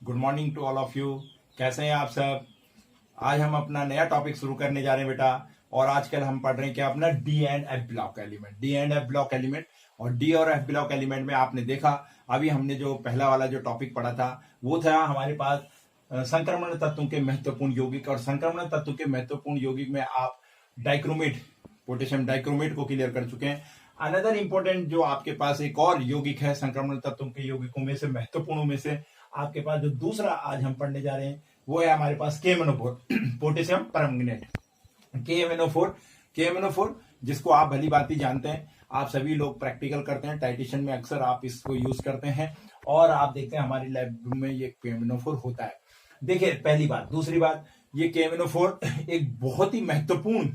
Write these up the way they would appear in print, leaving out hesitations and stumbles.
Good morning to all of you. कैसे हैं आप सब। आज हम अपना नया टॉपिक शुरू करने जा रहे हैं बेटा। और आजकल हम पढ़ रहे हैं क्या अपना D and F block element, D and F block element. और डी और एफ ब्लॉक एलिमेंट में आपने देखा अभी हमने जो पहला वाला जो टॉपिक पढ़ा था वो था हमारे पास संक्रमण तत्वों के महत्वपूर्ण यौगिक। और संक्रमण तत्व के महत्वपूर्ण यौगिक में आप डाइक्रोमेट, पोटेशियम डाइक्रोमेट को क्लियर कर चुके हैं। अनदर इंपॉर्टेंट जो आपके पास एक और यौगिक है संक्रमण तत्वों के यौगिकों में से, महत्वपूर्ण में से आपके पास जो दूसरा आज हम पढ़ने जा रहे हैं वो है हमारे पास KMnO4 पोटेशियम परमैंगनेट। KMnO4 जिसको आप भली भांति जानते हैं, आप सभी लोग प्रैक्टिकल करते हैं, टाइटिशन में अक्सर आप इसको यूज करते हैं और आप देखते हैं हमारी लैब में ये KMnO4 होता है। देखिए पहली बात। दूसरी बात, ये KMnO4 एक बहुत ही महत्वपूर्ण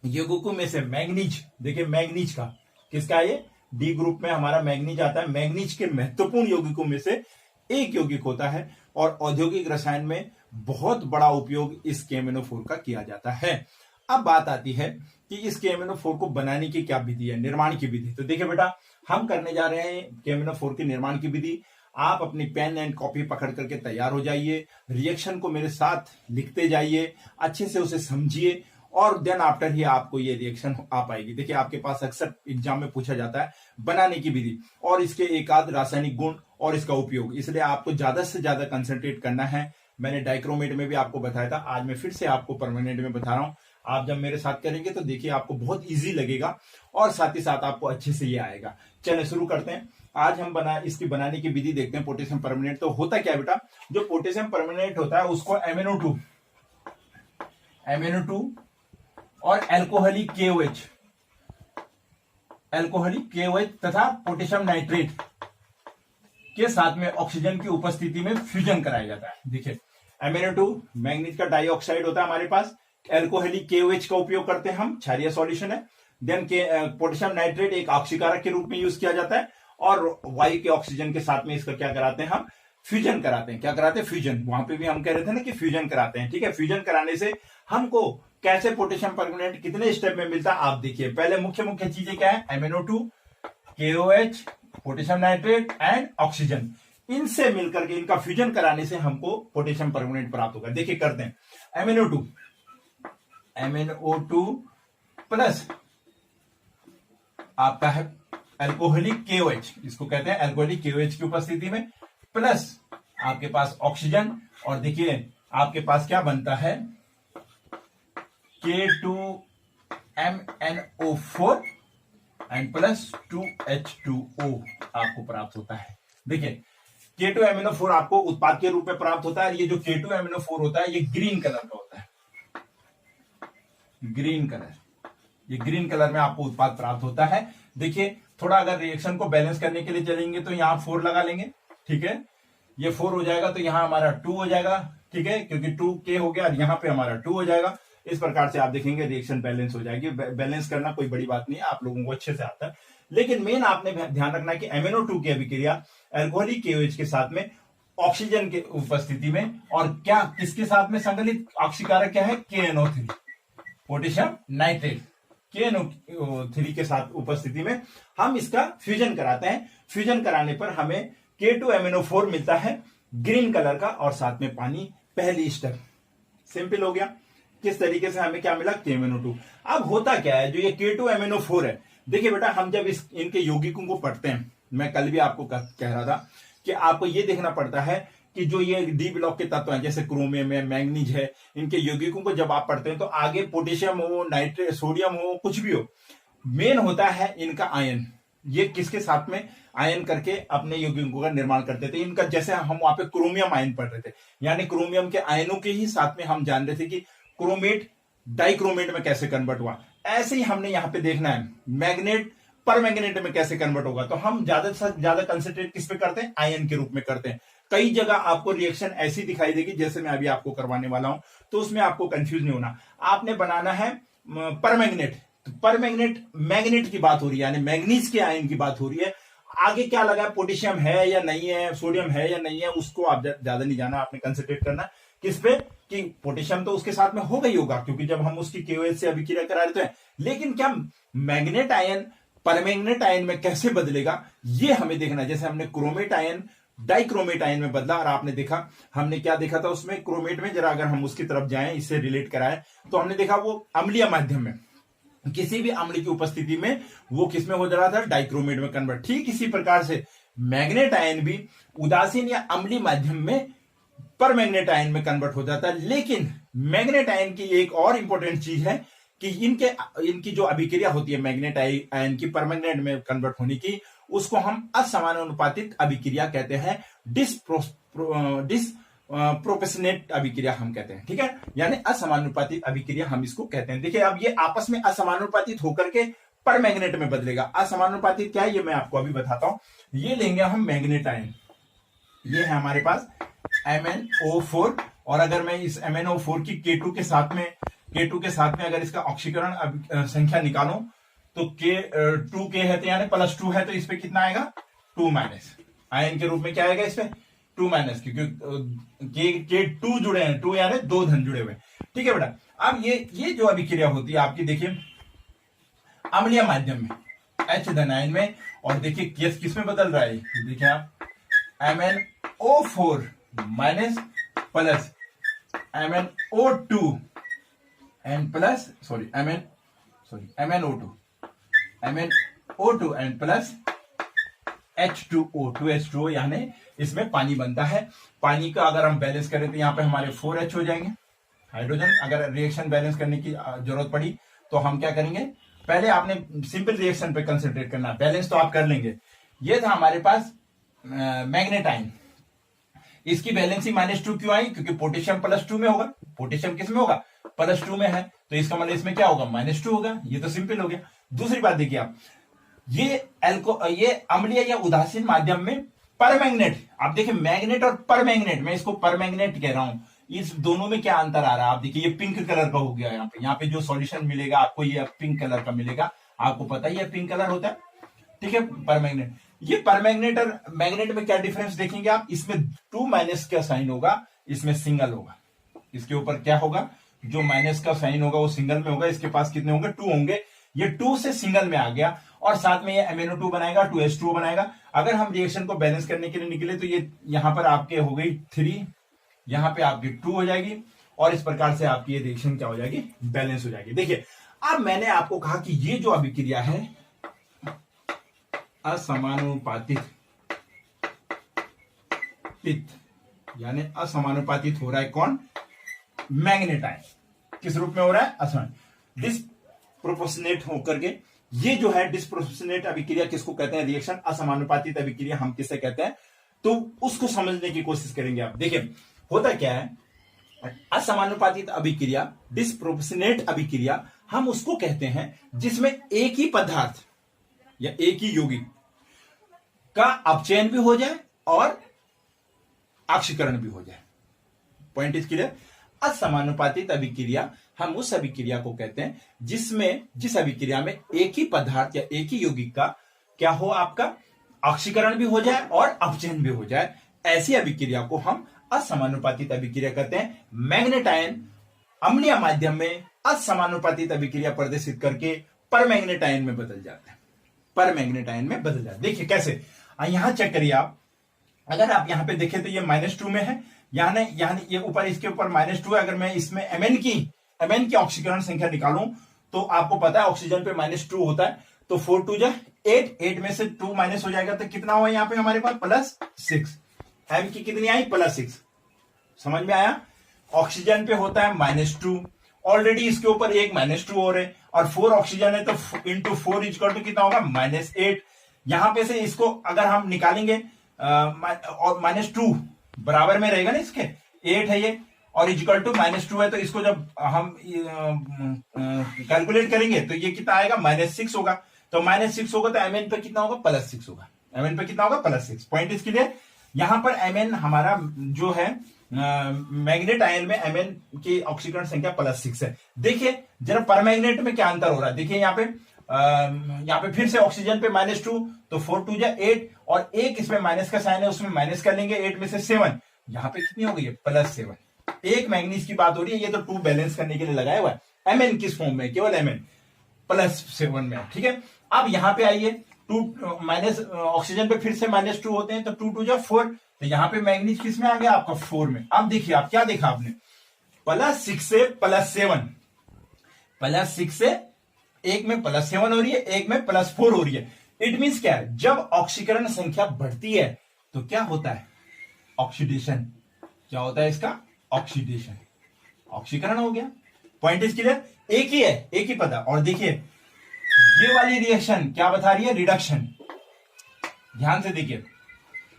यौगिकों में से मैग्नीज, देखिए मैग्नीज का किसका है ये, डी ग्रुप में हमारा मैग्नीज आता है। मैग्नीज के महत्वपूर्ण यौगिकों में से एक यौगिक होता है और औद्योगिक रसायन में बहुत बड़ा उपयोग इस KMnO4 का किया जाता है। अब बात आती है कि इस KMnO4 को बनाने की क्या विधि है, निर्माण की विधि। तो देखिए बेटा, हम करने जा रहे हैं KMnO4 के निर्माण की विधि। आप अपनी पेन एंड कॉपी पकड़ करके तैयार हो जाइए, रिएक्शन को मेरे साथ लिखते जाइए, अच्छे से उसे समझिए और देन आफ्टर ही आपको ये रिएक्शन आ पाएगी। देखिए आपके पास अक्सर एग्जाम में पूछा जाता है बनाने की विधि और इसके एक आध रासायनिक गुण और इसका उपयोग, इसलिए आपको ज्यादा से ज्यादा कंसंट्रेट करना है। मैंने डाइक्रोमेट में भी आपको बताया था, आज मैं फिर से आपको परमानेंट में बता रहा हूं। आप जब मेरे साथ करेंगे तो देखिए आपको बहुत इजी लगेगा और साथ ही साथ आपको अच्छे से ये आएगा। चलिए शुरू करते हैं। आज हम इसकी बनाने की विधि देखते हैं। पोटेशियम परमैंगनेट तो होता क्या है बेटा, जो पोटेशियम परमैंगनेट होता है उसको MnO2 और अल्कोहलिक KOH तथा पोटेशियम नाइट्रेट के साथ में ऑक्सीजन की उपस्थिति में फ्यूजन कराया जाता है। देखिए MnO2 मैग्नीज का डाइऑक्साइड होता है हमारे पास, अल्कोहलिक KOH का उपयोग करते हैं हम, क्षारीय सॉल्यूशन है। देन पोटेशियम नाइट्रेट एक ऑक्सीकारक के रूप में यूज किया जाता है और वायु के ऑक्सीजन के साथ में इसका क्या कराते हैं हम, फ्यूजन कराते हैं। क्या कराते हैं, फ्यूजन। वहां पे भी हम कह रहे थे ना कि फ्यूजन कराते हैं, ठीक है। फ्यूजन कराने से हमको कैसे पोटेशियम परमैंगनेट कितने स्टेप में मिलता है आप देखिए। पहले मुख्य चीजें क्या है, MnO2, KOH, potassium nitrate and oxygen, इनसे मिलकर के इनका फ्यूजन कराने से हमको पोटेशियम परमैंगनेट प्राप्त होगा। देखिए करते हैं। MnO2 प्लस आपका है अल्कोहलिक KOH, इसको कहते हैं अल्कोहलिक KOH की उपस्थिति में, प्लस आपके पास ऑक्सीजन। और देखिए आपके पास क्या बनता है, K2MnO4 एंड प्लस 2H2O आपको प्राप्त होता है। देखिए K2MnO4 आपको उत्पाद के रूप में प्राप्त होता है। ये जो K2MnO4 होता है ये ग्रीन कलर का होता है, ग्रीन कलर, ये ग्रीन कलर में आपको उत्पाद प्राप्त होता है। देखिए थोड़ा अगर रिएक्शन को बैलेंस करने के लिए चलेंगे तो यहां 4 लगा लेंगे, ठीक है। ये 4 हो जाएगा तो यहां हमारा 2 हो जाएगा, ठीक है, क्योंकि 2K हो गया, यहां पे हमारा 2 हो जाएगा। इस प्रकार से आप देखेंगे रिएक्शन बैलेंस हो जाएगी। बैलेंस करना कोई बड़ी बात नहीं है, आप लोगों को अच्छे से आता है। लेकिन मेन आपने ध्यान रखना है कि MnO2 की अभिक्रिया अल्कोहलिक KOH के साथ में ऑक्सीजन की उपस्थिति में, और क्या किसके साथ में संकलित ऑक्सीकारक क्या है, KNO3 पोटेशियम नाइट्रेट, KNO3 के साथ उपस्थिति में हम इसका फ्यूजन कराते हैं। फ्यूजन कराने पर हमें K2MnO4 मिलता है ग्रीन कलर का और साथ में पानी, पहली स्टेप सिंपल हो गया। किस तरीके से हमें क्या मिला, KMnO2। अब होता क्या है, जो ये K2MnO4 है, देखिए बेटा हम जब इनके यौगिकों को पढ़ते हैं, मैं कल भी आपको कह रहा था कि आपको ये देखना पड़ता है कि जो ये डी ब्लॉक के तत्व हैं जैसे क्रोमियम है, मैग्नीज है, इनके यौगिकों को जब आप पढ़ते हैं तो आगे पोटेशियम हो, नाइट्रेट, सोडियम हो, कुछ भी हो, मेन होता है इनका आयन। ये किसके साथ में आयन करके अपने यौगिकों का निर्माण करते थे। इनका जैसे हम वहां पे क्रोमियम आयन पढ़ रहे थे, यानी क्रोमियम के आयनों के ही साथ में हम जान रहे थे कि क्रोमेट डाइक्रोमेट में कैसे कन्वर्ट हुआ। ऐसे ही हमने यहां पे देखना है मैग्नेट परमैंगनेट में कैसे कन्वर्ट होगा। तो हम ज्यादा से ज्यादा कंसंट्रेट किस पे करते हैं, आयन के रूप में करते हैं। कई जगह आपको रिएक्शन ऐसी दिखाई देगी जैसे मैं अभी आपको करवाने वाला हूं, तो उसमें आपको कंफ्यूज नहीं होना। आपने बनाना है परमैंगनेट, तो परमैंगनेट मैग्नेट की बात हो रही है, यानी मैग्नीज के आयन की बात हो रही है। आगे क्या लगा है, पोटेशियम है या नहीं है, सोडियम है या नहीं है, उसको आप ज्यादा नहीं जाना, आपने कंसंट्रेट करना किस पे, कि पोटेशियम तो उसके साथ में हो गई होगा क्योंकि जब हम उसकी KOH से अभिक्रिया करा रहे हैं। लेकिन क्या मैग्नेट आयन परमैंगनेट आयन में कैसे बदलेगा, ये हमें देखना है। जैसे हमने क्रोमेट आयन डाइक्रोमेट आयन में बदला। और आपने देखा हमने क्या देखा था उसमें, क्रोमेट में जरा अगर हम उसकी तरफ जाएं, इससे रिलेट कराएं, तो हमने देखा वो अम्लीय माध्यम में, किसी भी अम्ल की उपस्थिति में वो किसमें हो जा रहा था, डाइक्रोमेट में कन्वर्ट। ठीक इसी प्रकार से मैग्नेट आयन भी उदासीन या अम्लीय माध्यम में परमैग्नेट आयन में कन्वर्ट हो जाता है। लेकिन मैग्नेट आयन की एक और इंपॉर्टेंट चीज है कि इनकी जो अभिक्रिया होती है मैग्नेट आयन की परमैग्नेट में कन्वर्ट होने की, उसको हम असमानुपातिक अभिक्रिया कहते हैं, डिसप्रोपोर्शनेट अभिक्रिया हम कहते हैं। ठीक है, यानी असमानुपातिक अभिक्रिया हम इसको कहते हैं। देखिए अब ये आपस में असमानुपातिक होकर के परमैग्नेट में बदलेगा। असमानुपातिक क्या है ये मैं आपको अभी बताता हूं। ये लेंगे हम मैग्नेट आयन, ये है हमारे पास MnO4, और अगर मैं इस MnO4 की K2 के साथ में अगर इसका ऑक्सीकरण संख्या निकालूं तो 2K है, तो यानी +2 है, तो इस पे कितना आएगा 2- आयन के रूप में क्या आएगा इस पे 2-, क्योंकि K2 जुड़े हैं, 2 यानी 2 धन जुड़े हुए। ठीक है बेटा, अब ये जो अभिक्रिया होती है आपकी, देखिए अम्लीय माध्यम में H धन आयन में, और देखिए किस में बदल रहा है, देखिए आप MnO4- plus MnO2 and plus MnO2 and plus H2O यानी इसमें पानी बनता है। पानी का अगर हम बैलेंस करें तो यहाँ पे हमारे 4H हो जाएंगे हाइड्रोजन। अगर रिएक्शन बैलेंस करने की जरूरत पड़ी तो हम क्या करेंगे, पहले आपने सिंपल रिएक्शन पे कंसंट्रेट करना, बैलेंस तो आप कर लेंगे। ये था हमारे पास मैग्नेट आयन, इसकी वैलेंसी -2 क्यों आई, क्योंकि पोटेशियम +2 में होगा। पोटेशियम किस में होगा, +2 में है, तो इसका मतलब इसमें क्या होगा, -2 होगा। ये तो सिंपल हो गया। दूसरी बात देखिए आप, ये अम्लीय या उदासीन माध्यम में परमैग्नेट, आप देखिए मैग्नेट और परमैग्नेट, मैं इसको परमैग्नेट कह रहा हूं, इस दोनों में क्या अंतर आ रहा है आप देखिए, ये पिंक कलर का हो गया। यहाँ पे जो सॉल्यूशन मिलेगा आपको ये पिंक कलर का मिलेगा, आपको पता ही है पिंक कलर होता है। ठीक है, परमैग्नेट, ये परमैग्नेट और मैग्नेट में क्या डिफरेंस देखेंगे आप, इसमें 2- का साइन होगा, इसमें सिंगल होगा। इसके ऊपर क्या होगा, जो माइनस का साइन होगा वो सिंगल में होगा, इसके पास कितने होंगे 2 होंगे, ये 2 से सिंगल में आ गया, और साथ में ये MnO2 बनाएगा, 2H2O बनाएगा। अगर हम रिएक्शन को बैलेंस करने के लिए निकले तो ये यहां पर आपके हो गई 3, यहां पे आपकी 2 हो जाएगी, और इस प्रकार से आपकी ये रिएक्शन क्या हो जाएगी, बैलेंस हो जाएगी। देखिए अब मैंने आपको कहा कि ये जो अभिक्रिया है असमानुपातिक यानी असमानुपातित हो रहा है कौन, मैग्नेट आयन। किस रूप में हो रहा है, असमान, डिस्प्रोपोर्शनेट होकर के। ये जो है डिस्प्रोपोर्शनेट अभिक्रिया किसको कहते हैं, रिएक्शन असमानुपातित अभिक्रिया हम किसे कहते हैं, तो उसको समझने की कोशिश करेंगे आप। देखिए होता क्या है, असमानुपातित अभिक्रिया, डिस्प्रोपोर्शनेट अभिक्रिया हम उसको कहते हैं जिसमें एक ही पदार्थ या एक ही यौगिक का अपचयन भी हो जाए और ऑक्सीकरण भी हो जाए। Point is clear. असमानुपातित अभिक्रिया हम उस अभिक्रिया को कहते हैं जिस अभिक्रिया में एक ही पदार्थ या एक ही यौगिक का क्या हो, आपका ऑक्सीकरण भी हो जाए और अपचयन भी हो जाए, ऐसी अभिक्रिया को हम असमानुपातित अभिक्रिया कहते हैं। मैग्नेट आयन अम्लीय माध्यम में असमानुपातित अभिक्रिया प्रदर्शित करके परमैग्नेट आयन में बदल जाता है, परमैग्नेट आयन में बदल जाता है। देखिए कैसे, यहां चेक करिए आप, अगर आप यहां पे देखें तो ये -2 में है, यानी ये ऊपर, इसके ऊपर -2 है। अगर मैं इसमें Mn की ऑक्सीकरण संख्या निकालूं तो आपको पता है ऑक्सीजन पे -2 होता है, तो 4 2 जा 8 में से 2 माइनस हो जाएगा, तो कितना हुआ यहाँ पे हमारे पास +6। M की कितनी आई, +6। समझ में आया, ऑक्सीजन पे होता है -2, ऑलरेडी इसके ऊपर एक -2 और है, और 4 ऑक्सीजन है तो इंटू 4 इक्वल टू कितना होगा, -8। यहां पे से इसको अगर हम निकालेंगे और -2 बराबर में रहेगा ना, इसके 8 है ये, और इक्वल टू -2 है, तो इसको जब हम कैलकुलेट करेंगे तो ये कितना आएगा, -6 होगा। तो -6 होगा तो Mn पे कितना होगा, +6 होगा। Mn पे कितना होगा, +6। पॉइंट इसके लिए यहां पर Mn हमारा जो है मैग्नेट आयन में Mn की ऑक्सीकरण संख्या +6 है। देखिए जरा परमैग्नेट में क्या अंतर हो रहा है, देखिए यहाँ पे फिर से ऑक्सीजन पे -2, तो 4 2 जा 8, और एक इसमें माइनस का साइन है, उसमें माइनस कर लेंगे, 8 में से 7, यहाँ पे कितनी हो गई है, +7। एक मैग्नीज की बात हो रही है, ये तो 2 बैलेंस करने के लिए लगाया हुआ है। Mn किस फॉर्म में, केवल Mn +7 में। ठीक है, अब यहां पे आइए, टू माइनस ऑक्सीजन पे फिर से -2 होते हैं, तो 2 2 जा 4, तो यहाँ पे मैग्नीज किस में आ गया आपका 4 में। अब देखिए आप क्या देखा आपने, +6 से +7, +6 से एक में +7 हो रही है, एक में +4 हो रही है। इट मींस क्या है, जब ऑक्सीकरण संख्या बढ़ती है तो क्या होता है, ऑक्सीडेशन। क्या होता है इसका, ऑक्सीडेशन, ऑक्सीकरण हो गया। पॉइंट इज क्लियर, एक ही है, एक ही पद है। और देखिए ये वाली रिएक्शन क्या बता रही है, रिडक्शन। ध्यान से देखिए,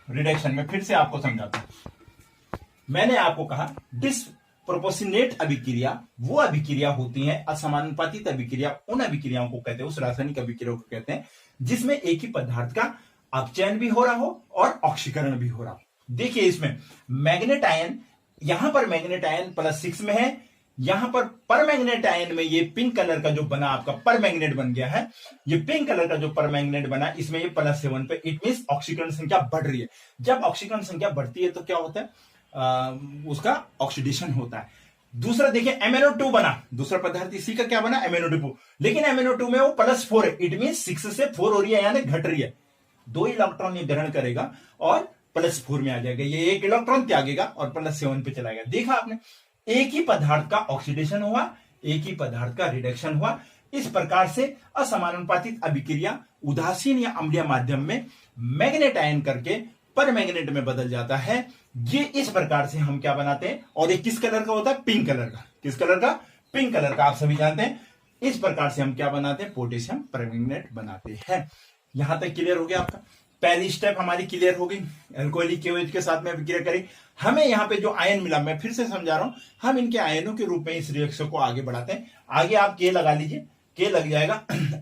रिडक्शन में फिर से आपको समझाता हूं। मैंने आपको कहा डिस्प्रोपोर्शनेट अभिक्रिया वो अभिक्रिया होती है, असमानुपातित अभिक्रिया उन अभिक्रियाओं को कहते हैं, उस रासायनिक अभिक्रिया को कहते हैं जिसमें एक ही पदार्थ का अपचयन भी हो रहा हो और ऑक्सीकरण भी हो रहा हो। देखिए इसमें मैग्नेट आयन, यहां पर मैग्नेट आयन +6 में है, यहां पर परमैग्नेट आयन में ये पिंक कलर का जो बना आपका परमैग्नेट बन गया है, ये पिंक कलर का जो परमैग्नेट बना इसमें ये +7 पे, इट मींस ऑक्सीकरण संख्या बढ़ रही है। जब ऑक्सीकरण संख्या बढ़ती है तो क्या होता है, उसका ऑक्सीडेशन होता है। दूसरा देखिए MnO2 बना, दूसरा पदार्थ इसी का क्या बना, MnO2, लेकिन MnO2 में वो +4 है, इट मींस 6 से 4 हो रही है, यानी घट रही है। 2 इलेक्ट्रॉन ये ग्रहण करेगा और +4 में आ जाएगा, ये 1 इलेक्ट्रॉन त्यागेगा और +7 पे चला गया। देखा आपने, एक ही पदार्थ का ऑक्सीडेशन हुआ, एक ही पदार्थ का रिडक्शन हुआ। इस प्रकार से असमानुपातित अभिक्रिया उदासीन या अम्लीय माध्यम में मैग्नेट आयन करके परमैग्नेट में बदल जाता है। ये इस प्रकार से हम क्या बनाते हैं, और ये किस कलर का होता है, पिंक कलर का। किस कलर का, पिंक कलर का, आप सभी जानते हैं। इस प्रकार से हम क्या बनाते हैं, पोटेशियम परमैंगनेट बनाते हैं। यहां तक क्लियर हो गया आपका, पहली स्टेप हमारी क्लियर हो गई। अल्कोहलिक KOH के साथ में अभिक्रिया करें, हमें यहाँ पे जो आयन मिला, मैं फिर से समझा रहा हूं, हम इनके आयनों के रूप में इस रिएक्शन को आगे बढ़ाते हैं। आगे आप K लगा लीजिए, K लग जाएगा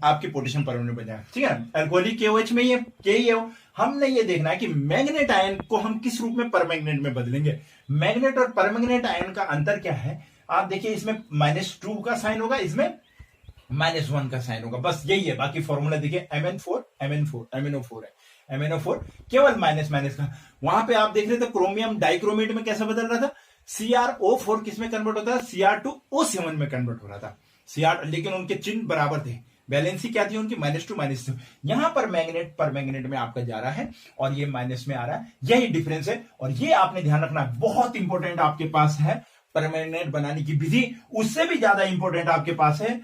आपके पोटेशियम परमाणु बन जाएगा, ठीक है ना। अल्कोहलिक KOH में ये K ही है। हमने ये देखना है कि मैग्नेट आयन को हम किस रूप में परमैग्नेट में बदलेंगे। मैग्नेट और परमैग्नेट आयन का अंतर क्या है, आप देखिए, इसमें -2 का साइन होगा, इसमें -1 का साइन होगा, बस यही है। बाकी फॉर्मूला देखिए, MnO4 MnO4 है, MnO4 केवल माइनस माइनस का। वहां पे आप देख रहे थे क्रोमियम डाइक्रोमेट में कैसे बदल रहा था, CrO4 किस में कन्वर्ट होता था, Cr2O7 में कन्वर्ट हो रहा था, Cr, लेकिन उनके चिन्ह बराबर थे, वैलेंसी क्या थी उनकी, -2 यहां पर मैग्नेट परमैग्नेट में आपका जा रहा है और ये माइनस में आ रहा है, यही डिफरेंस है। और ये आपने ध्यान रखना, बहुत इंपॉर्टेंट आपके पास है परमैग्नेट बनाने की विधि, उससे भी ज्यादा इंपॉर्टेंट आपके पास है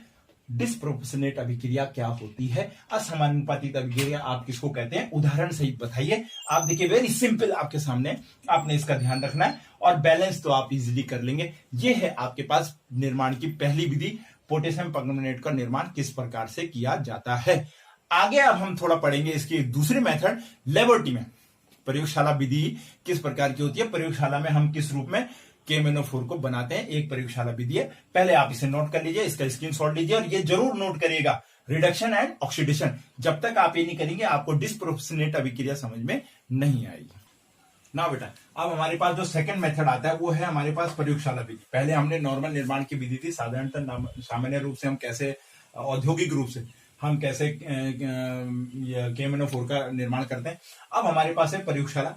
डिस्प्रोपोर्शनेट अभिक्रिया क्या होती है, असमानुपातित अभिक्रिया आप किसको कहते हैं, उदाहरण सहित बताइए। आप देखिए, वेरी सिंपल आपके सामने, आपने इसका ध्यान रखना है और बैलेंस तो आप इजीली कर लेंगे। ये है आपके पास निर्माण की पहली विधि, पोटेशियम परमैंगनेट का निर्माण किस प्रकार से किया जाता है। आगे अब हम थोड़ा पढ़ेंगे इसकी दूसरी मेथड, लेबोरेटरी में प्रयोगशाला विधि किस प्रकार की होती है, प्रयोगशाला में हम किस रूप में KMnO4 को बनाते हैं, एक प्रयोगशाला विधि है। पहले आप इसे नोट कर लीजिए, इसका स्क्रीनशॉट लीजिए और ये जरूर नोट करिएगा, रिडक्शन एंड ऑक्सीडेशन। जब तक आप ये नहीं करेंगे आपको डिस्प्रोपोर्शनेट अभिक्रिया समझ में नहीं आएगी ना बेटा। अब हमारे पास जो सेकंड मेथड आता है वो है हमारे पास प्रयोगशाला विधि। पहले हमने नॉर्मल निर्माण की विधि थी, साधारणतः सामान्य रूप से हम कैसे औद्योगिक रूप से हम कैसे KMnO4 का निर्माण करते हैं। अब हमारे पास है प्रयोगशाला,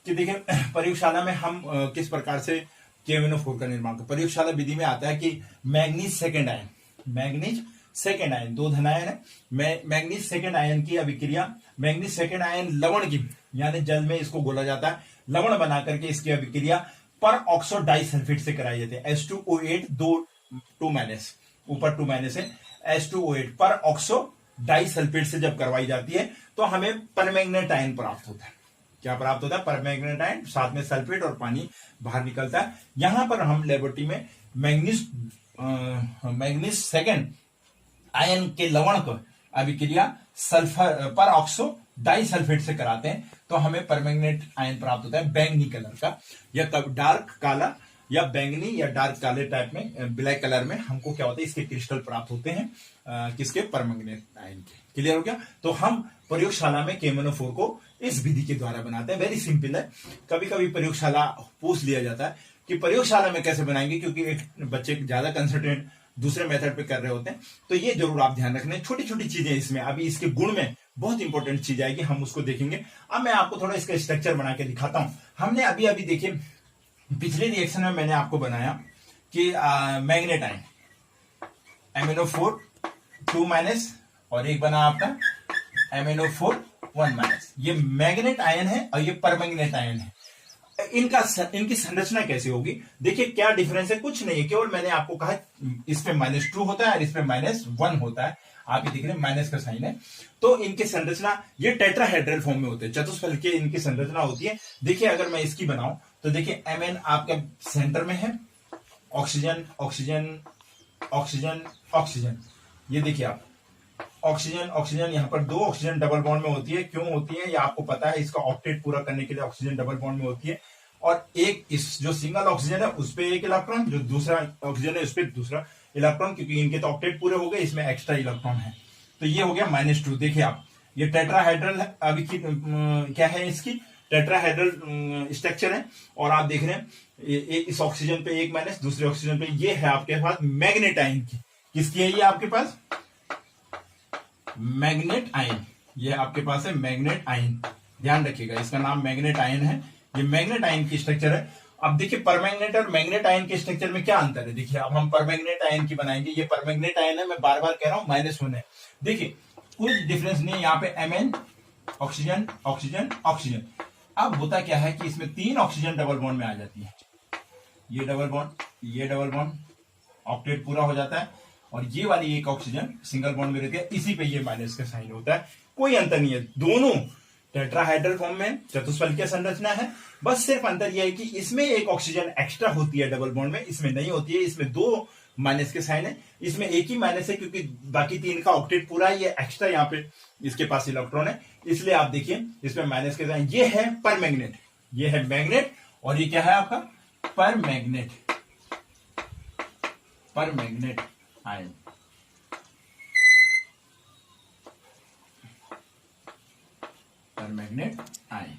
कि देखिए प्रयोगशाला में हम किस प्रकार से KMnO4 का निर्माण करते। प्रयोगशाला विधि में आता है कि manganese second ion, manganese second ion, 2 धनायन है, मैग्नीज सेकेंड आयन की अभिक्रिया, मैग्नीज सेकेंड आयन लवण की, यानी जल में इसको घोला जाता है, लवण बना करके इसकी अभिक्रिया पर ऑक्सो डाइसल्फेट से कराई जाती है। H2O8 2 माइनस, ऊपर 2 माइनस है, H2O8 पर ऑक्सो डाइसल्फेट से जब करवाई जाती है तो हमें परमैंगनेट आयन प्राप्त होता है। क्या प्राप्त होता है, परमैंगनेट आयन, साथ में सल्फेट और पानी बाहर निकलता है। यहां पर हम लेबोरेटरी में मैग्नीज सेकेंड आयन के लवण को अभिक्रिया सल्फर पर ऑक्सो डाइसल्फेट से कराते हैं तो हमें परमैंगनेट आयन प्राप्त होता है, बैंगनी कलर का, या डार्क काला या बैंगनी या डार्क काले टाइप में, ब्लैक कलर में हमको क्या होता है, इसके क्रिस्टल प्राप्त होते हैं, किसके, परमैंगनेट आयन के। क्लियर हो गया। तो हम प्रयोगशाला में KMnO4 को इस विधि के द्वारा बनाते हैं, वेरी सिंपल है। कभी कभी प्रयोगशाला पूछ लिया जाता है कि प्रयोगशाला में कैसे बनाएंगे, क्योंकि एक बच्चे ज्यादा कंसंट्रेट दूसरे मेथड पे कर रहे होते हैं, तो ये जरूर आप ध्यान रखना, छोटी छोटी चीजें इसमें, अभी इसके गुण में बहुत इंपॉर्टेंट चीज आएगी, हम उसको देखेंगे। अब मैं आपको थोड़ा इसका स्ट्रक्चर बना के दिखाता हूं। हमने अभी अभी देखिए पिछले रिएक्शन में मैंने आपको बनाया कि मैग्नेट आयन MnO4 2 माइनस और एक बना आपका MnO4 1 ये मैग्नेट आयन है और ये परमैंगनेट आयन है। इनकी संरचना कैसे होगी? देखिए क्या डिफरेंस है, कुछ नहीं है, केवल मैंने आपको कहा इसमें -2 होता है और इसमें -1 होता है। आप ये देख रहे हैं माइनस का साइन है। तो इनकी संरचना ये टेट्राहेड्रल फॉर्म में होते हैं, चतुष्फलकीय इनकी संरचना होती है। देखिए अगर मैं इसकी बनाऊं तो देखिए Mn आपके सेंटर में है, ऑक्सीजन ऑक्सीजन ऑक्सीजन ऑक्सीजन, ये देखिए आप ऑक्सीजन ऑक्सीजन, यहाँ पर 2 ऑक्सीजन डबल बॉन्ड में होती है। क्यों होती है ये आपको पता है, इसका ऑक्टेट पूरा करने के लिए ऑक्सीजन डबल बॉन्ड में होती है। और एक इस जो सिंगल ऑक्सीजन है उस पे एक इलेक्ट्रॉन, जो दूसरा ऑक्सीजन है उस पे दूसरा इलेक्ट्रॉन, क्योंकि इनके तो ऑक्टेट पूरे हो गए, इसमें एक्स्ट्रा इलेक्ट्रॉन है। तो ये हो गया -2। देखिए आप ये टेट्राहेड्रल अभी की क्या है, इसकी टेट्राहेड्रल स्ट्रक्चर है। और आप देख रहे हैं इस ऑक्सीजन पे एक माइनस, दूसरे ऑक्सीजन पे ये है आपके पास मैग्नेट आयन की। किसकी है ये आपके पास? Manganate ion. ये आपके पास है मैग्नेट आयन, ध्यान रखिएगा इसका नाम मैग्नेट आयन है। ये मैग्नेट आयन की स्ट्रक्चर है। अब देखिए परमैंगनेट और मैग्नेट आयन के स्ट्रक्चर में क्या अंतर है। देखिए अब हम परमैंगनेट आयन की बनाएंगे। ये परमैंगनेट आयन है, मैं बार बार कह रहा हूं -1 है। देखिए कुछ डिफरेंस नहीं है, यहाँ पे Mn ऑक्सीजन ऑक्सीजन ऑक्सीजन। अब होता क्या है कि इसमें 3 ऑक्सीजन डबल बॉन्ड में आ जाती है, ये डबल बॉन्ड, ये डबल बॉन्ड, ऑक्टेट पूरा हो जाता है। और ये वाली एक ऑक्सीजन सिंगल बॉन्ड में रहती है, इसी पे ये माइनस का साइन होता है। कोई अंतर नहीं है, दोनों टेट्राहेड्रल फॉर्म में चतुष्फलकीय संरचना है। बस सिर्फ अंतर यह है कि इसमें एक ऑक्सीजन एक्स्ट्रा होती है डबल बॉन्ड में, इसमें नहीं होती है। इसमें 2 माइनस के साइन है, इसमें एक ही माइनस है क्योंकि बाकी 3 का ऑक्टेट पूरा है। ये एक्स्ट्रा यहाँ पे इसके पास इलेक्ट्रॉन है, इसलिए आप देखिए इसमें माइनस के साइन। ये है परमैंगनेट, ये है मैग्नेट, और ये क्या है आपका permanganate, permanganate ion. Permanganate ion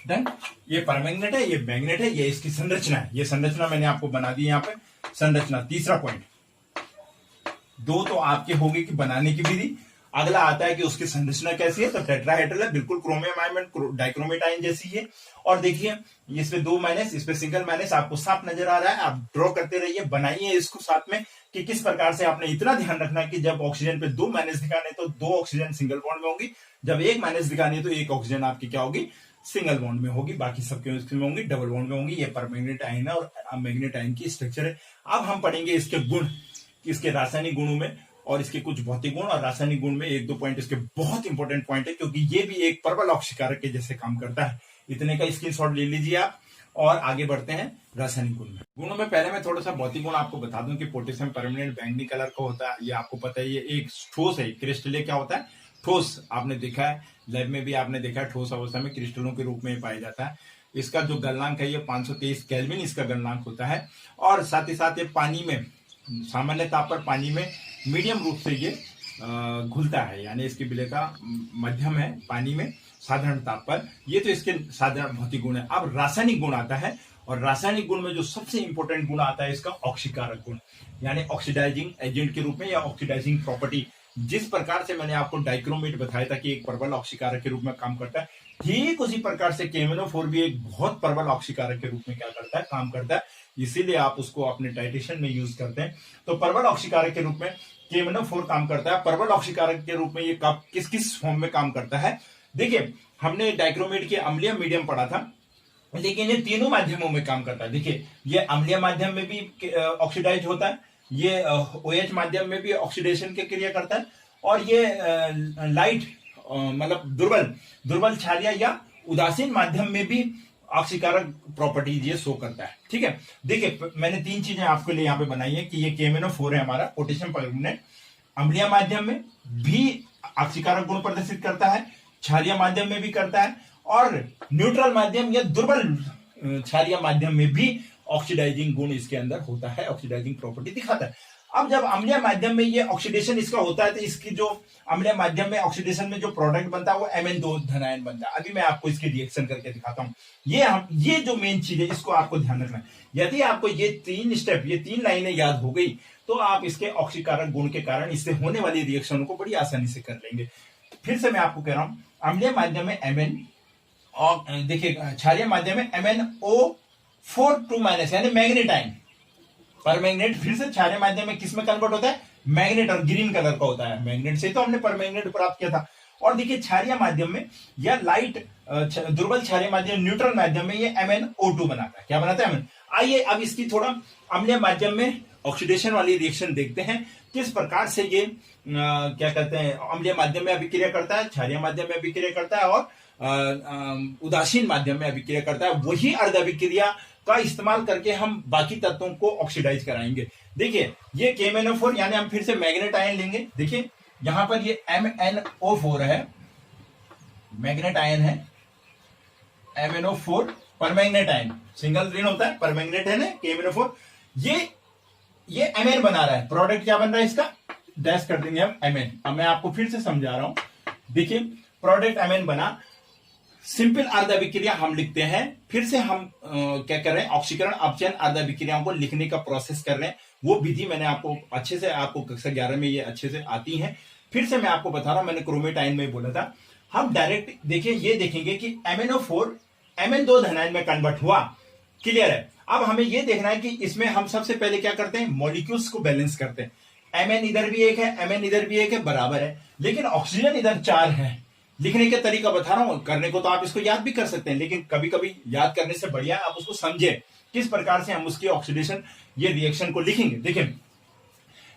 done. ये परमैंगनेट है, ये मैग्नेट है, ये इसकी संरचना है। ये संरचना मैंने आपको बना दी यहाँ पे संरचना। तीसरा पॉइंट, 2 तो आपके होंगे कि बनाने की विधि, अगला आता है कि उसकी संरचना कैसी है। तो टेट्राहेड्रल है, बिल्कुल क्रोमियम आयन डाइक्रोमेट आयन जैसी है। और देखिए इसमें 2 माइनस, इस पे सिंगल माइनस, आपको साफ नजर आ रहा है। आप ड्रॉ करते रहिए, बनाइए इसको साथ में कि किस प्रकार से। आपने इतना ध्यान रखना कि जब ऑक्सीजन पे 2 माइनस दिखाने तो 2 ऑक्सीजन सिंगल बॉन्ड में होगी, जब 1 माइनस दिखानी है तो 1 ऑक्सीजन आपकी क्या होगी, सिंगल बॉन्ड में होगी, बाकी सबके में होंगी डबल बॉन्ड में होंगी। ये परमैंगनेट आयन है और मैग्नेट आयन की स्ट्रक्चर है। अब हम पढ़ेंगे इसके गुण, इसके रासायनिक गुणों में और इसके कुछ भौतिक गुण। और रासायनिक गुण में 1-2 पॉइंट इसके बहुत इंपॉर्टेंट पॉइंट है, क्योंकि ये भी एक प्रबल ऑक्सीकारक के जैसे काम करता है। इतने का स्क्रीनशॉट ले लीजिए आप, और आगे बढ़ते हैं रासायनिक गुण में। गुणों में पहले मैं थोड़ा सा भौतिक गुण आपको बता दूं कि पोटेशियम परमैंगनेट बैंगनी कलर का होता है। ये आपको पता है, ये एक ठोस है। क्रिस्टल क्या होता है, ठोस। आपने देखा है लैब में भी, आपने देखा है ठोस अवस्था में क्रिस्टलों के रूप में पाया जाता है। इसका जो गलनांक है ये 523 केल्विन इसका गलनांक होता है। और साथ ही साथ ये पानी में, सामान्य ताप पर पानी में मीडियम रूप से ये घुलता है, यानी इसकी विलेयता मध्यम है पानी में साधारण ताप पर। ये तो इसके साधारण भौतिक गुण है। अब रासायनिक गुण आता है, और रासायनिक गुण में जो सबसे इंपॉर्टेंट गुण आता है इसका ऑक्सीकारक गुण, यानी ऑक्सीडाइजिंग एजेंट के रूप में या ऑक्सीडाइजिंग प्रॉपर्टी। जिस प्रकार से मैंने आपको डाइक्रोमेट बताया था कि एक प्रबल ऑक्सीकारक के रूप में काम करता है, ठीक उसी प्रकार से KMnO4 भी एक बहुत प्रबल ऑक्सीकारक के रूप में क्या करता है, काम करता है। इसीलिए आप उसको अपने टाइट्रेशन में यूज करते हैं। तो प्रबल ऑक्सीकारक के रूप में KMnO4 काम करता है। प्रबल ऑक्सीकारक के रूप में ये किस किस फॉर्म में काम करता है? देखिए हमने डाइक्रोमेट के अम्लीय मीडियम पढ़ा था, लेकिन ये तीनों माध्यमों में काम करता है। देखिए ये अम्लीय माध्यम में भी ऑक्सीडाइज होता है, ये OH माध्यम में भी ऑक्सीडेशन की क्रिया करता है, और ये लाइट मतलब दुर्बल क्षारीय या उदासीन माध्यम में भी ऑक्सीकारक प्रॉपर्टीज ये शो करता है। ठीक है, देखिए मैंने 3 चीजें आपके लिए यहाँ पे बनाई है कि ये KMnO4 है हमारा पोटेशियम परमैंगनेट, अम्लीय माध्यम में भी ऑक्सीकारक गुण प्रदर्शित करता है, क्षारीय माध्यम में भी करता है, और न्यूट्रल माध्यम या दुर्बल क्षारीय माध्यम में भी ऑक्सीडाइजिंग गुण इसके अंदर होता है, ऑक्सीडाइजिंग प्रॉपर्टी दिखाता है। अब जब अम्लीय माध्यम में ये ऑक्सीडेशन इसका होता है तो इसकी जो अम्लीय माध्यम में ऑक्सीडेशन में जो प्रोडक्ट बनता है वो Mn2 धनायन बनता है। अभी मैं आपको इसके रिएक्शन करके दिखाता हूं। ये जो मेन चीज है इसको आपको ध्यान रखना है। यदि आपको ये 3 स्टेप, ये 3 लाइनें याद हो गई तो आप इसके ऑक्सीकारक गुण के कारण इससे होने वाली रिएक्शनों को बड़ी आसानी से कर लेंगे। फिर से मैं आपको कह रहा हूं, अम्लीय माध्यम में Mn, और देखिए क्षारीय माध्यम में MnO4 2- यानी मैग्नेट आयन। परमैंगनेट फिर से क्षारीय माध्यम में किस में कन्वर्ट होता है, मैग्नेट और ग्रीन कलर का होता है, मैग्नेट से तो हमने परमैग्नेट प्राप्त किया था। और देखिए क्षारीय माध्यम में या लाइट दुर्बल क्षारीय माध्यम न्यूट्रल माध्यम में ये MnO2 बनाता है। क्या बनाता है? आइए अब इसकी थोड़ा अम्लीय माध्यम में ऑक्सीडेशन वाली रिएक्शन देखते हैं, किस प्रकार से ये क्या कहते हैं अम्लीय माध्यम में अभिक्रिया करता है, क्षारीय माध्यम में अभिक्रिया करता है और उदासीन माध्यम में अभिक्रिया करता है। वही अर्ध अभिक्रिया का इस्तेमाल करके हम बाकी तत्वों को ऑक्सीडाइज कराएंगे। देखिए ये KMnO4 यानी हम फिर से मैग्नेट आयन लेंगे। देखिए यहां पर ये MnO4 है, मैग्नेट आयन है, MnO4 परमैग्नेट आयन, सिंगल ऋण होता है, परमैग्नेट है ना KMnO4। ये Mn बना रहा है, प्रोडक्ट क्या बन रहा है इसका, डैश कर देंगे हम Mn। अब मैं आपको फिर से समझा रहा हूं, देखिए प्रोडक्ट Mn बना, सिंपल अर्ध अभिक्रिया हम लिखते हैं। फिर से हम क्या कर रहे हैं, ऑक्सीकरण अपचयन अर्ध अभिक्रियाओं को लिखने का प्रोसेस कर रहे हैं। वो विधि मैंने आपको अच्छे से, आपको कक्षा 11 में ये अच्छे से आती है। फिर से मैं आपको बता रहा हूं, मैंने क्रोमेट आयन में बोला था, हम डायरेक्ट देखिए ये देखेंगे कि MnO4 Mn2 धनायन में कन्वर्ट हुआ, क्लियर है। अब हमें ये देखना है कि इसमें हम सबसे पहले क्या करते हैं, मॉलिक्यूल्स को बैलेंस करते हैं। Mn इधर भी एक है, Mn इधर भी एक है, बराबर है, लेकिन ऑक्सीजन इधर 4 है। लिखने का तरीका बता रहा हूं, करने को तो आप इसको याद भी कर सकते हैं, लेकिन कभी कभी याद करने से बढ़िया आप उसको समझे किस प्रकार से हम उसकी ऑक्सीडेशन ये रिएक्शन को लिखेंगे। देखिए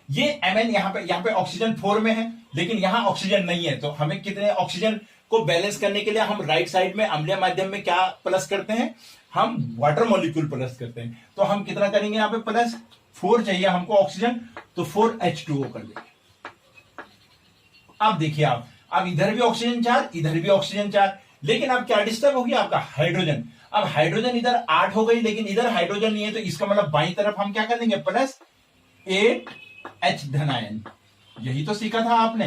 ये Mn यहाँ पे ऑक्सीजन 4 में है, लेकिन यहां ऑक्सीजन नहीं है, तो हमें कितने ऑक्सीजन को बैलेंस करने के लिए हम राइट साइड में अम्लीय माध्यम में क्या प्लस करते हैं, हम वाटर मॉलिक्यूल प्लस करते हैं। तो हम कितना करेंगे, यहाँ पे प्लस 4 चाहिए हमको ऑक्सीजन, तो 4H2O कर देंगे। अब देखिए आप, अब इधर भी ऑक्सीजन 4, इधर भी ऑक्सीजन 4, लेकिन अब क्या डिस्टर्ब हो गया आपका हाइड्रोजन। अब हाइड्रोजन इधर 8 हो गई, लेकिन इधर हाइड्रोजन नहीं है, तो इसका मतलब बाईं तरफ हम क्या कर देंगे, प्लस 8H धनायन। यही तो सीखा था आपने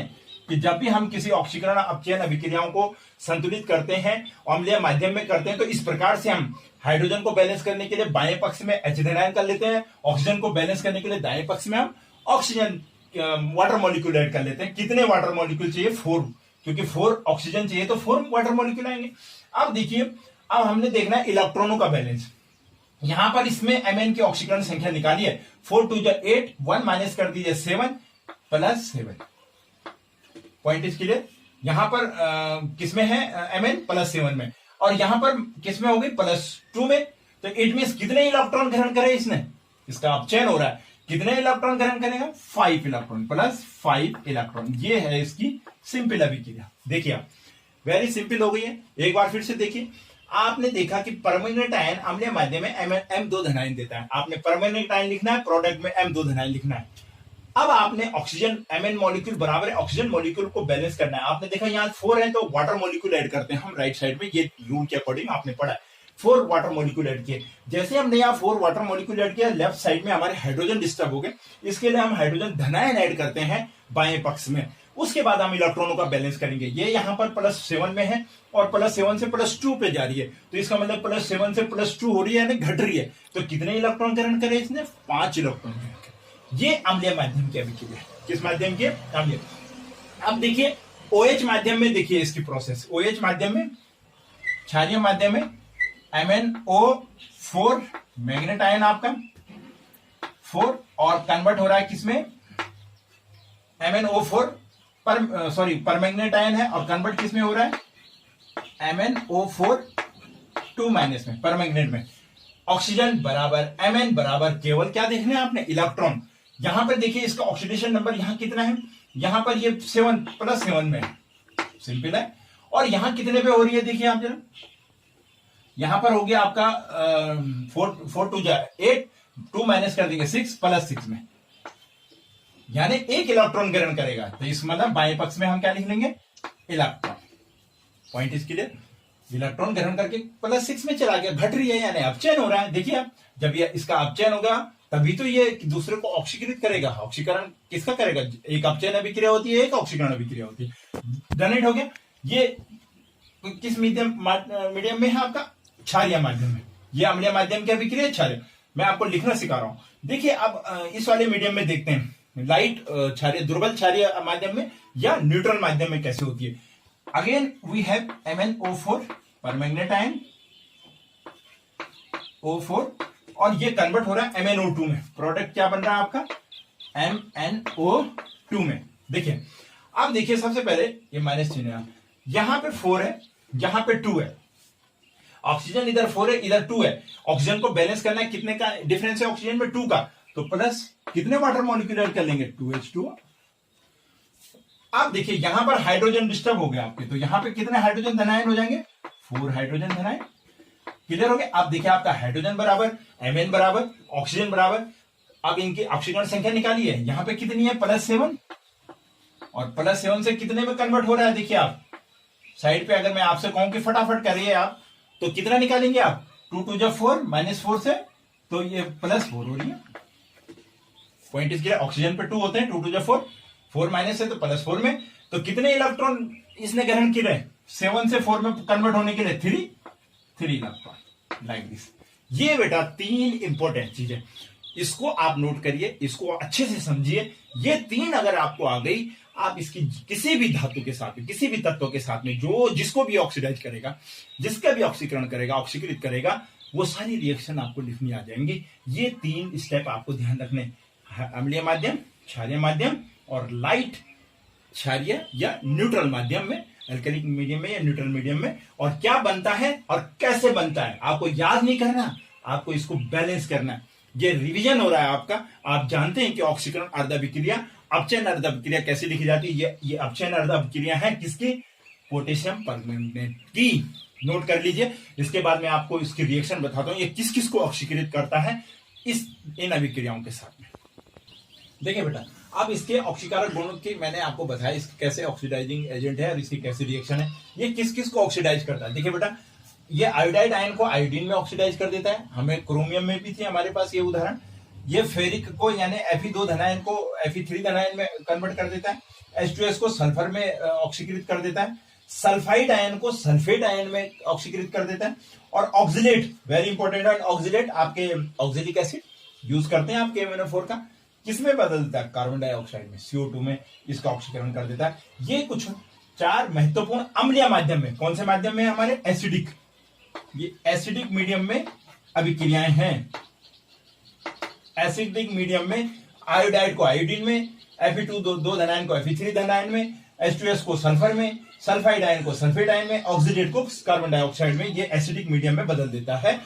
कि जब भी हम किसी ऑक्सीकरण अपचयन अभिक्रियाओं को संतुलित करते हैं, अम्लीय माध्यम में करते हैं, तो इस प्रकार से हम हाइड्रोजन को बैलेंस करने के लिए बाएं पक्ष में H धनायन कर लेते हैं, ऑक्सीजन को बैलेंस करने के लिए दाएं पक्ष में हम ऑक्सीजन वाटर मॉलिक्यूल ऐड कर लेते हैं। कितने वाटर मॉलिक्यूल चाहिए, 4, क्योंकि 4 ऑक्सीजन चाहिए तो 4 वाटर मॉलिक्यूल आएंगे। अब देखिए, अब हमने देखना है इलेक्ट्रॉनों का बैलेंस। यहां पर इसमें Mn की ऑक्सीकरण संख्या निकालिए, 4 2 8, 1 माइनस कर दीजिए 7 प्लस 7, पॉइंट इसके लिए यहां पर किसमें है Mn +7 में, और यहां पर किसमें होगी, +2 में। तो इट मींस कितने इलेक्ट्रॉन ग्रहण करे इसने, इसका अपचयन हो रहा है, कितने इलेक्ट्रॉन ग्रहण करेगा, 5 इलेक्ट्रॉन, +5 इलेक्ट्रॉन। ये है इसकी सिंपल अभिक्रिया। देखिए आप, वेरी सिंपल हो गई है। एक बार फिर से देखिए, आपने देखा कि परमैंगनेट आयन अम्लीय माध्यम में M2 धनायन देता है। आपने परमैंगनेट आयन लिखना है, प्रोडक्ट में M2 धनायन लिखना है। अब आपने ऑक्सीजन Mn मॉलिक्यूल बराबर है ऑक्सीजन मॉलिक्यूल को बैलेंस करना है। आपने देखा यहाँ 4 है, तो वाटर मॉलिक्यूल ऐड करते हैं हम राइट साइड में, ये रूल के अकॉर्डिंग आपने पढ़ा है। 4 वाटर मॉलिक्यूल ऐड किए, जैसे हमने यहाँ 4 वाटर मॉलिक्यूल ऐड किया, लेफ्ट साइड में हमारे हाइड्रोजन डिस्टर्ब हो गए, इसके लिए हम हाइड्रोजन धनायन ऐड करते हैं बाएं पक्ष में। उसके बाद हम इलेक्ट्रॉनों का बैलेंस करेंगे। ये यहाँ पर +7 में है और +7 से +2 पे जा रही है, तो इसका मतलब +7 से +2 हो रही है, यानी घट रही है। तो कितने इलेक्ट्रॉन ग्रहण करे इसने, 5 इलेक्ट्रॉन ग्रहण करे। ये अम्लीय माध्यम की अभिक्रिया है। किस माध्यम के, अम्लीय। अब देखिए OH माध्यम में, देखिए इसकी प्रोसेस, OH माध्यम में, क्षारीय माध्यम में MnO4 मैग्नेट आयन आपका 4 और कन्वर्ट हो रहा है किसमें, MnO4 परमैंगनेट आयन है और कन्वर्ट किसमें हो रहा है, MnO4 2 माइनस में, परमैंगनेट में। ऑक्सीजन बराबर Mn बराबर केवल क्या देखना है आपने, इलेक्ट्रॉन। यहां पर देखिए इसका ऑक्सीडेशन नंबर यहां कितना है, यहां पर ये 7 +7 में है, सिंपल है। और यहां कितने पे हो रही है, देखिए आप जरा, यहां पर हो गया आपका 4 2 8, 2 माइनस कर देंगे 6 +6 में, यानी 1 इलेक्ट्रॉन ग्रहण करेगा। तो इस मतलब बाएं पक्ष में हम क्या लिख लेंगे, इलेक्ट्रॉन। पॉइंट इसके लिए इलेक्ट्रॉन ग्रहण करके +6 में चला गया, घट रही है, यानी अपचयन हो रहा है। देखिए आप, जब ये इसका अपचयन होगा तभी तो ये दूसरे को ऑक्सीकृत करेगा। ऑक्सीकरण किसका करेगा, एक अपचयन अभिक्रिया होती है, एक ऑक्सीकरण अभिक्रिया होती है। डोनेट हो गया। ये किस मीडियम में है आपका, क्षारीय माध्यम में। ये अम्लीय माध्यम की अभिक्रिया, क्षारीय। मैं आपको लिखना सिखा रहा हूं। देखिए अब इस वाले मीडियम में देखते हैं, लाइट क्षारीय, दुर्बल क्षारीय माध्यम में या न्यूट्रल माध्यम में कैसे होती है। Again we have MnO4 permanganate ion O4, और ये कन्वर्ट हो रहा है MnO2 में। प्रोडक्ट क्या बन रहा है आपका, MnO2 में। देखिए अब देखिए सबसे पहले ये माइनस चिन्ह, यहां पे 4 है, यहां पे 2 है। ऑक्सीजन इधर 4 है, इधर 2 है। ऑक्सीजन को बैलेंस करना है, कितने का डिफरेंस है ऑक्सीजन में? 2 का। तो प्लस कितने वाटर मॉलिक्यूल ऐड कर लेंगे? 2H2O। अब देखिए यहां पर हाइड्रोजन डिस्टर्ब हो गया आपके, तो यहां पे कितने हाइड्रोजन धनायन हो जाएंगे? 4 हाइड्रोजन धनायन। क्लियर हो गया? अब देखिए आपका हाइड्रोजन बराबर Mn बराबर ऑक्सीजन बराबर, अब इनकी ऑक्सीजन संख्या निकालिए, यहां पे कितनी है? +7, और +7 से कितने में कन्वर्ट हो रहा है? देखिए आप साइड पे अगर मैं आपसे कहूं कि फटाफट करिए आप, तो कितना निकालेंगे आप? 2 2 जा 4, -4 से तो ये +4 हो रही है। पॉइंट इसके ऑक्सीजन पे 2 होते हैं, 2 2 जा 4, 4 माइनस है तो +4 में, तो कितने इलेक्ट्रॉन इसने ग्रहण किए? 7 से 4 में कन्वर्ट होने के लिए 3 इलेक्ट्रॉन, लाइक दिस। ये बेटा 3 इंपॉर्टेंट चीजें, इसको आप नोट करिए, इसको अच्छे से समझिए। ये 3 अगर आपको आ गई, आप इसकी किसी भी धातु के साथ में, किसी भी तत्व के साथ में, जो जिसको भी ऑक्सीडाइज करेगा, जिसका भी ऑक्सीकरण करेगा, ऑक्सीकृत करेगा, वो सारी रिएक्शन आपको लिखनी आ जाएंगी। ये 3 स्टेप आपको ध्यान रखने, अम्लीय माध्यम, क्षारीय माध्यम और लाइट क्षारीय या न्यूट्रल माध्यम में, एल्कलिक मीडियम में या न्यूट्रल मीडियम में, और क्या बनता है और कैसे बनता है आपको याद नहीं करना, आपको इसको बैलेंस करना है। ये रिवीजन हो रहा है आपका। आप जानते हैं कि ऑक्सीकरण अर्ध अभिक्रिया, अपचयन अर्ध अभिक्रिया कैसे लिखी जाती है? ये अपचयन अर्ध अभिक्रिया है किसकी? पोटेशियम परमैंगनेट की। नोट कर लीजिए। इसके बाद मैं आपको इसकी रिएक्शन बताता हूं, ये किस किस को ऑक्सीकृत करता है इन अभिक्रियाओं के साथ में। देखिए बेटा, अब इसके ऑक्सीकारक गुणों की मैंने आपको बताया, इसके कैसे ऑक्सीडाइजिंग एजेंट है और इसकी कैसी रिएक्शन है। ये किस किस को ऑक्सीडाइज करता है? देखिए बेटा, ये आयोडाइड आयन को आयोडीन में ऑक्सीडाइज कर देता है। हमें क्रोमियम में भी थी हमारे पास ये उदाहरण। ये फेरिक को यानी Fe2 धनायन को Fe3 धनायन में कन्वर्ट कर देता है। H2S को सल्फर में ऑक्सीकृत कर देता है। सल्फाइड आयन को सल्फेट आयन में ऑक्सीकृत कर देता है। और ऑक्सिलेट, वेरी इंपॉर्टेंट है, ऑक्सिलेट आपके ऑक्सिलिक एसिड यूज करते हैं आप KMnO4 का, किसमें बदल देता है? कार्बन डाइऑक्साइड में, CO2 में इसका ऑक्सीकरण कर देता है। ये कुछ 4 महत्वपूर्ण अम्लीय माध्यम में, कौन से माध्यम में? हमारे एसिडिक, ये एसिडिक मीडियम में अभिक्रियाएं हैं। एसिडिक मीडियम में आयोडाइड को आयोडीन में, Fe2 दो धनायन को Fe3 धनायन में, H2S को सल्फर में, सल्फाइड आयन को सल्फेट आयन में, ऑक्सीडेट को कार्बन डाइऑक्साइड में, ये एसिडिक मीडियम में बदल देता है।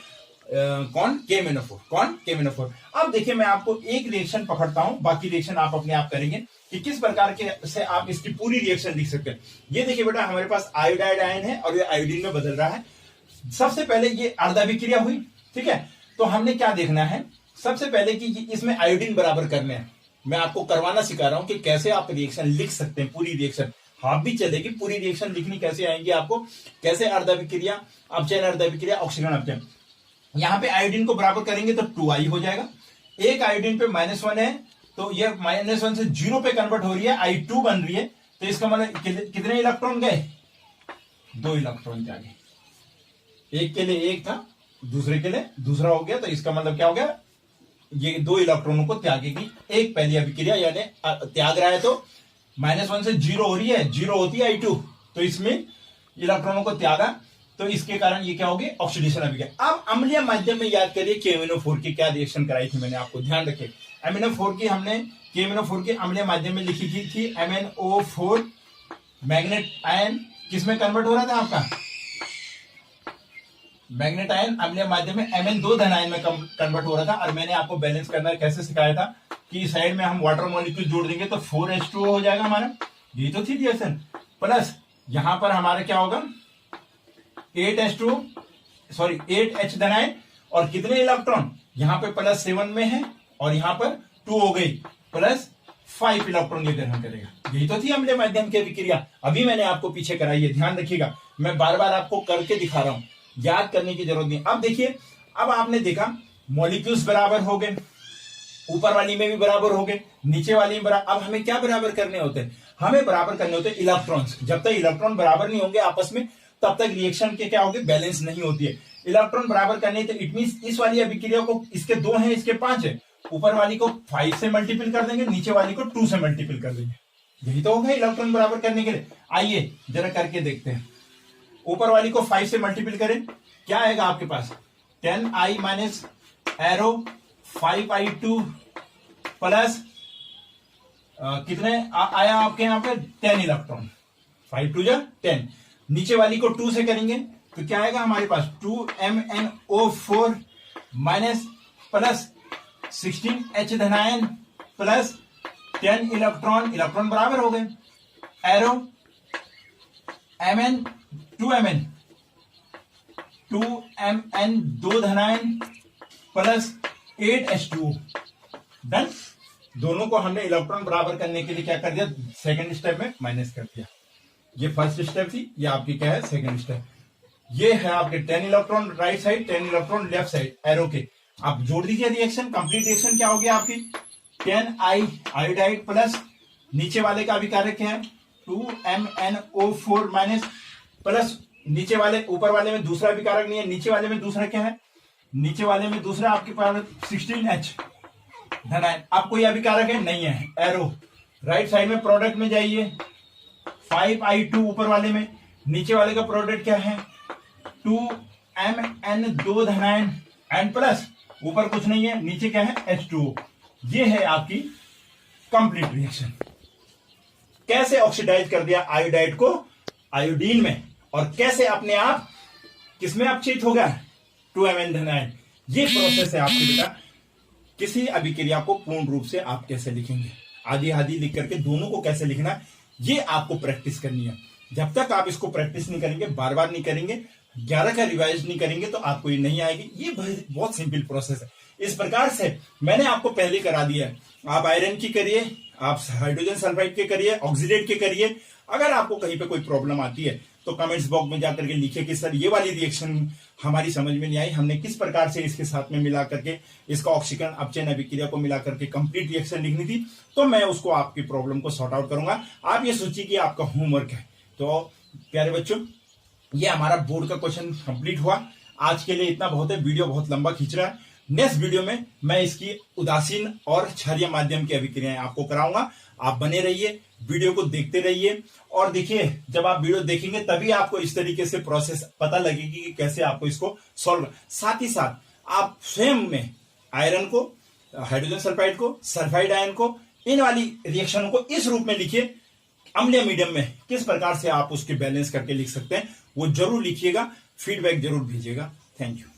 कौन? KMnO4। कौन? KMnO4। अब देखिए मैं आपको एक रिएक्शन पकड़ता हूं, बाकी रिएक्शन आप अपने आप करेंगे कि किस प्रकार के से आप इसकी पूरी रिएक्शन लिख सकते हैं। ये देखिए बेटा, हमारे पास आयोडाइड आयन है और ये आयोडीन में बदल रहा है। सबसे पहले ये अर्धाभिक्रिया हुई, ठीक है? तो हमने क्या देखना है सबसे पहले कि इसमें आयोडीन बराबर करने हैं। मैं आपको करवाना सिखा रहा हूं कि कैसे आप रिएक्शन लिख सकते हैं, पूरी रिएक्शन हाफ भी चलेगी, पूरी रिएक्शन लिखनी कैसे आएंगी आपको, कैसे अर्धाभिक्रिया, अपचयन अर्धाभिक्रिया, ऑक्सीकरण अपचयन। यहां पे आयोडीन को बराबर करेंगे तो 2I हो जाएगा। एक आयोडीन पे -1 है, तो ये -1 से 0 पे कन्वर्ट हो रही है, I2 बन रही है। तो इसका मतलब कितने इलेक्ट्रॉन गए? 2 इलेक्ट्रॉन त्यागे। एक के लिए 1 था, दूसरे के लिए दूसरा हो गया, तो इसका मतलब क्या हो गया? ये 2 इलेक्ट्रॉनों को त्यागेगी एक पहली अभिक्रिया, यानी त्याग रहा है तो -1 से 0 हो रही है, 0 होती है I2, तो इसमें इलेक्ट्रॉनों को त्यागा, तो इसके कारण ये क्या होगी? ऑक्सीडेशन अभिक्रिया। अब अम्लीय माध्यम में याद करिए KMnO4 की क्या रिएक्शन कराई थी मैंने आपको, ध्यान रखिए। MnO4 की हमने KMnO4 की अम्लीय माध्यम में लिखी थी MnO4 मैग्नेट आयन किसमें कन्वर्ट हो रहा था आपका? मैग्नेट आयन अम्लीय माध्यम में Mn2 धनायन में कन्वर्ट हो रहा था। और मैंने आपको बैलेंस करना कैसे सिखाया था कि इस साइड में हम वाटर मॉलिक्यूल जोड़ देंगे तो 4H2O हो जाएगा हमारा, ये तो थी रिएक्शन। प्लस यहां पर हमारा क्या होगा? 8H2, सॉरी 8H धनायन, और कितने इलेक्ट्रॉन? यहां पे +7 में है और यहां पर 2 हो गई, +5 इलेक्ट्रॉन ये ग्रहण करेगा। यही तो थी अम्लीय माध्यम की अभिक्रिया। अभी मैंने आपको पीछे कराई है, ध्यान रखिएगा, मैं बार बार आपको करके दिखा रहा हूं, याद करने की जरूरत नहीं। अब देखिए, अब आपने देखा मॉलिक्यूल्स बराबर हो गए, ऊपर वाली में भी बराबर हो गए, नीचे वाली में बराबर। अब हमें क्या बराबर करने होते हैं? हमें बराबर करने होते हैं इलेक्ट्रॉन्स। जब तक इलेक्ट्रॉन बराबर नहीं होंगे आपस में, तब तक रिएक्शन के क्या होगी? बैलेंस नहीं होती है। इलेक्ट्रॉन बराबर करने, तो इट मींस इस वाली अभिक्रिया को, इसके 2 हैं, इसके 5 है, ऊपर वाली को 5 से मल्टीपल कर देंगे, नीचे वाली को 2 से मल्टीपल कर देंगे। यही तो होगा इलेक्ट्रॉन बराबर करने के लिए। आइए जरा करके देखते हैं। ऊपर वाली को 5 से मल्टीपल करें, क्या आएगा आपके पास? 10I minus arrow 5I2 plus कितने आया आपके यहाँ पे 10 इलेक्ट्रॉन, 5 2 10। नीचे वाली को 2 से करेंगे तो क्या आएगा हमारे पास 2MnO4 माइनस प्लस 16H धनायन प्लस 10 इलेक्ट्रॉन, इलेक्ट्रॉन बराबर हो गए, एरो Mn 2Mn 2 धनायन प्लस 8H2। डन। दोनों को हमने इलेक्ट्रॉन बराबर करने के लिए क्या कर दिया, सेकंड स्टेप में माइनस कर दिया। ये फर्स्ट स्टेप थी, ये आपकी क्या है सेकंड स्टेप। ये है आपके 10 electron right side, 10 electron left side arrow के। आप जोड़ दीजिए रिएक्शन, कंप्लीट रिएक्शन क्या हो गया आपकी 10I आयोडाइड प्लस नीचे वाले का भी कार्य क्या है 2MnO4 माइनस प्लस नीचे वाले, ऊपर वाले में दूसरा भी कारक नहीं है, नीचे वाले में दूसरा क्या है, नीचे वाले में दूसरा आपके पास 16H धनायन। आप कोई अभी कारक है नहीं है, एरो राइट साइड में प्रोडक्ट में जाइए 5I2 ऊपर वाले में, नीचे वाले का प्रोडक्ट क्या है 2Mn2 धनायन एंड प्लस ऊपर कुछ नहीं है, नीचे क्या है H2O। ये है आपकी कंप्लीट रिएक्शन। कैसे ऑक्सीडाइज कर दिया आयोडाइड को आयोडीन में, और कैसे अपने आप किसमें अपचित हो गया 2Mn धनायन। ये प्रोसेस है आपकी बेटा। किसी अभिक्रिया को पूर्ण रूप से आप कैसे लिखेंगे, आधी आधी लिख करके दोनों को कैसे लिखना, ये आपको प्रैक्टिस करनी है। जब तक आप इसको प्रैक्टिस नहीं करेंगे, बार बार नहीं करेंगे, 11 का रिवाइज नहीं करेंगे तो आपको ये नहीं आएगी। ये बहुत सिंपल प्रोसेस है। इस प्रकार से मैंने आपको पहले करा दिया है। आप आयरन की करिए, आप हाइड्रोजन सल्फाइड के करिए, ऑक्सीडेट के करिए। अगर आपको कहीं पे कोई प्रॉब्लम आती है तो कमेंट्स बॉक्स में जाकर के लिखिए कि सर ये वाली रिएक्शन हमारी समझ में नहीं आई, हमने किस प्रकार से इसके साथ में मिला करके इसका ऑक्सीकरण अपचयन अभिक्रिया को मिला करके कंप्लीट रिएक्शन लिखनी थी, तो मैं उसको आपकी प्रॉब्लम को सॉर्ट आउट करूंगा। आप ये सोचिए कि आपका होमवर्क है। तो प्यारे बच्चों, ये हमारा बोर्ड का क्वेश्चन कंप्लीट हुआ। आज के लिए इतना बहुत है, वीडियो बहुत लंबा खींच रहा है। नेक्स्ट वीडियो में मैं इसकी उदासीन और क्षारीय माध्यम की अभिक्रियाएं आपको कराऊंगा। आप बने रहिए, वीडियो को देखते रहिए, और देखिए जब आप वीडियो देखेंगे तभी आपको इस तरीके से प्रोसेस पता लगेगी कि कैसे आपको इसको सॉल्व। साथ ही साथ आप स्वयं में आयरन को, हाइड्रोजन सल्फाइड को, सल्फाइड आयन को, इन वाली रिएक्शनों को इस रूप में लिखिए। अम्लीय मीडियम में किस प्रकार से आप उसके बैलेंस करके लिख सकते हैं वो जरूर लिखिएगा, फीडबैक जरूर भेजिएगा। Thank you.